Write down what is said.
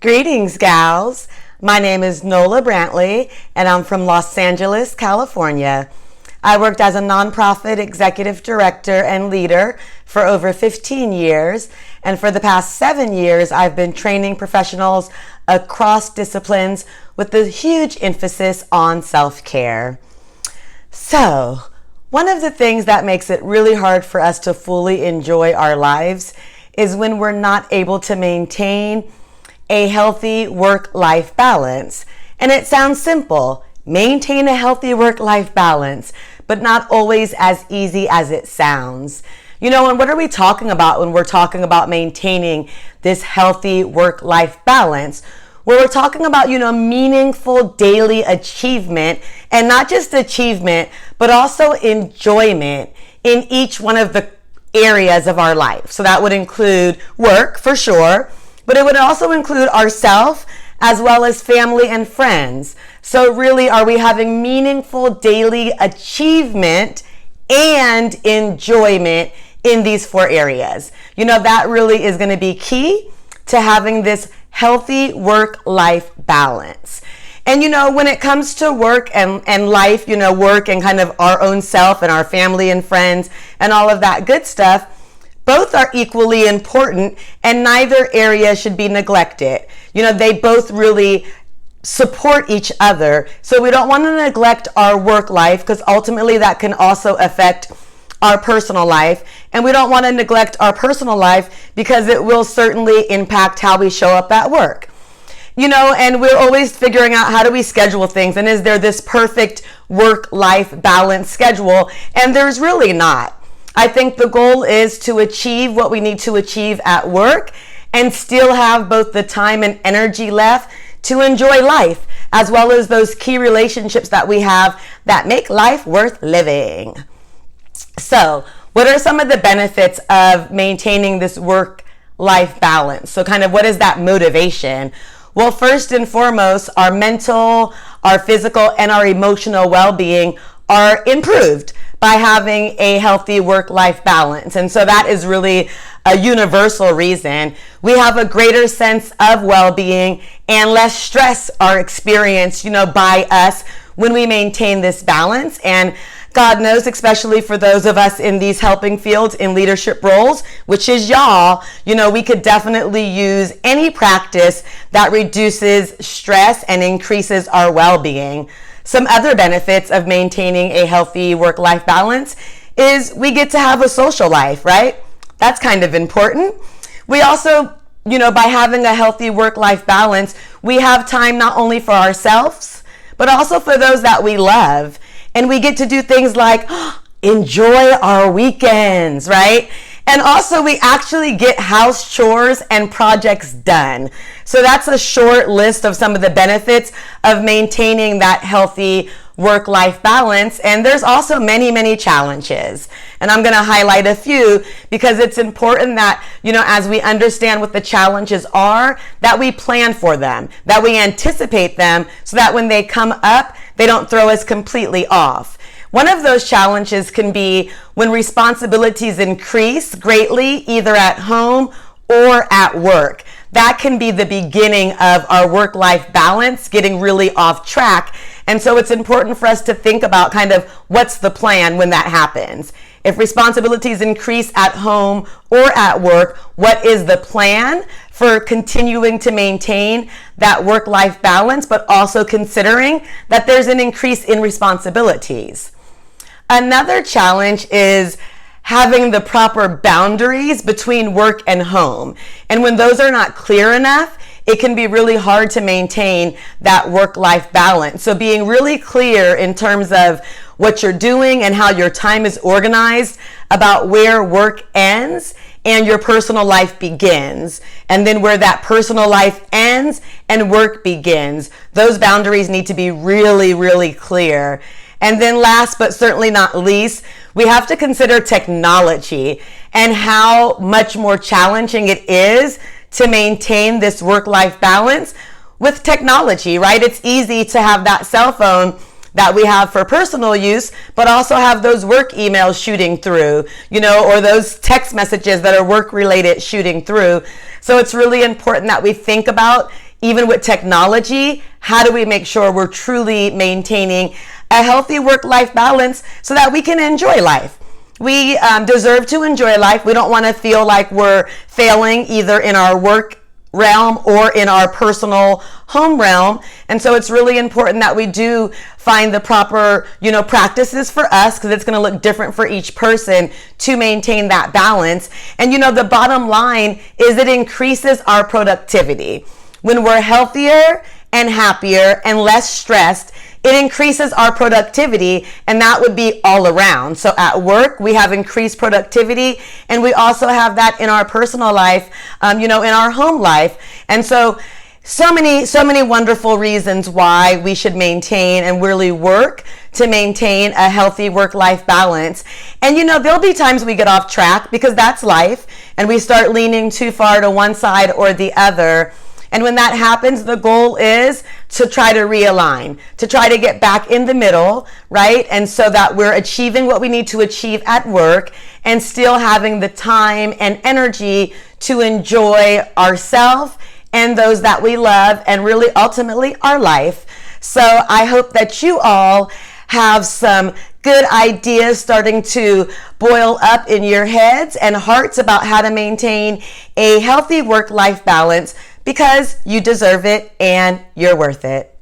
Greetings, gals. My name is Nola Brantley, and I'm from Los Angeles, California. I worked as a nonprofit executive director and leader for over 15 years, and for the past 7 years, I've been training professionals across disciplines with a huge emphasis on self-care. So, one of the things that makes it really hard for us to fully enjoy our lives is when we're not able to maintain a healthy work-life balance. And it sounds simple, maintain a healthy work-life balance, but not always as easy as it sounds. And what are we talking about when we're talking about maintaining this healthy work-life balance? Well, we're talking about, meaningful daily achievement, and not just achievement, but also enjoyment in each one of the areas of our life. So that would include work for sure, but it would also include ourselves as well as family and friends. So really, are we having meaningful daily achievement and enjoyment in these 4 areas? That really is going to be key to having this healthy work-life balance. And when it comes to work and life, work and kind of our own self and our family and friends and all of that good stuff, both are equally important, and neither area should be neglected. They both really support each other. So we don't want to neglect our work life, because ultimately that can also affect our personal life. And we don't want to neglect our personal life because it will certainly impact how we show up at work. And we're always figuring out, how do we schedule things? And is there this perfect work-life balance schedule? And there's really not. I think the goal is to achieve what we need to achieve at work and still have both the time and energy left to enjoy life, as well as those key relationships that we have that make life worth living. So, what are some of the benefits of maintaining this work-life balance? So kind of what is that motivation? Well, first and foremost, our mental, our physical, and our emotional well-being are improved by having a healthy work-life balance. And so that is really a universal reason. We have a greater sense of well-being and less stress are experienced, by us when we maintain this balance. And God knows, especially for those of us in these helping fields in leadership roles, which is y'all, we could definitely use any practice that reduces stress and increases our well-being. Some other benefits of maintaining a healthy work-life balance is we get to have a social life, right? That's kind of important. We also, by having a healthy work-life balance, we have time not only for ourselves, but also for those that we love. And we get to do things like enjoy our weekends, right? And also we actually get house chores and projects done. So that's a short list of some of the benefits of maintaining that healthy work-life balance. And there's also many, many challenges. And I'm going to highlight a few because it's important that, as we understand what the challenges are, that we plan for them, that we anticipate them so that when they come up, they don't throw us completely off. One of those challenges can be when responsibilities increase greatly, either at home or at work. That can be the beginning of our work-life balance getting really off track. And so it's important for us to think about kind of what's the plan when that happens. If responsibilities increase at home or at work, what is the plan for continuing to maintain that work-life balance, but also considering that there's an increase in responsibilities? Another challenge is having the proper boundaries between work and home. And when those are not clear enough, it can be really hard to maintain that work-life balance. So being really clear in terms of what you're doing and how your time is organized about where work ends and your personal life begins, and then where that personal life ends and work begins. Those boundaries need to be really, really clear. And then last but certainly not least, we have to consider technology and how much more challenging it is to maintain this work-life balance with technology, right? It's easy to have that cell phone that we have for personal use, but also have those work emails shooting through, or those text messages that are work related shooting through. So it's really important that we think about even with technology, how do we make sure we're truly maintaining a healthy work-life balance so that we can enjoy life? We deserve to enjoy life. We don't want to feel like we're failing either in our work realm or in our personal home realm. And so it's really important that we do find the proper, practices for us, because it's going to look different for each person, to maintain that balance. And the bottom line is it increases our productivity. When we're healthier and happier and less stressed, it increases our productivity, and that would be all around. So at work, we have increased productivity, and we also have that in our personal life, in our home life. And so many wonderful reasons why we should maintain and really work to maintain a healthy work-life balance. And there'll be times we get off track, because that's life, and we start leaning too far to one side or the other. And when that happens, the goal is to try to realign, to try to get back in the middle, right? And so that we're achieving what we need to achieve at work and still having the time and energy to enjoy ourselves and those that we love, and really ultimately our life. So I hope that you all have some good ideas starting to boil up in your heads and hearts about how to maintain a healthy work-life balance, because you deserve it and you're worth it.